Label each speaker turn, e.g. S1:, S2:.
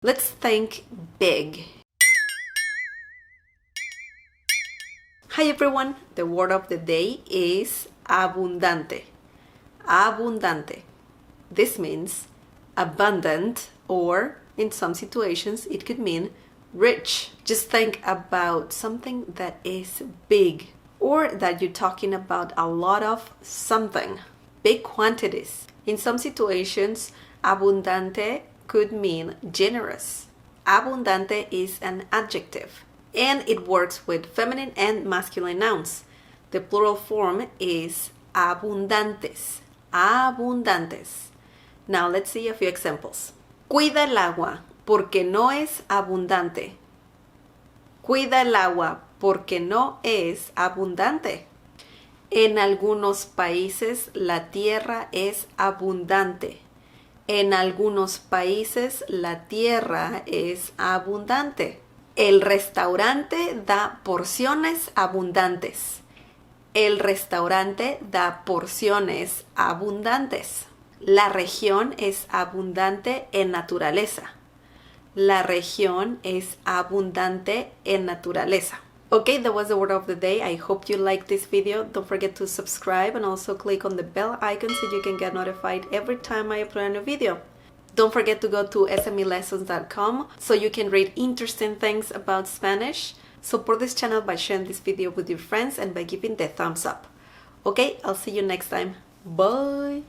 S1: Let's think big. Hi everyone, the word of the day is abundante. Abundante. This means abundant, or in some situations it could mean rich. Just think about something that is big, or that you're talking about a lot of something, big quantities. In some situations, abundante could mean generous. Abundante is an adjective, and it works with feminine and masculine nouns. The plural form is abundantes. Abundantes. Now let's see a few examples. Cuida el agua porque no es abundante. Cuida el agua porque no es abundante. En algunos países la tierra es abundante. En algunos países la tierra es abundante. El restaurante da porciones abundantes. El restaurante da porciones abundantes. La región es abundante en naturaleza. La región es abundante en naturaleza. Okay, that was the word of the day. I hope you liked this video. Don't forget to subscribe and also click on the bell icon so you can get notified every time I upload a new video. Don't forget to go to smelessons.com so you can read interesting things about Spanish. Support this channel by sharing this video with your friends and by giving the thumbs up. Okay, I'll see you next time. Bye!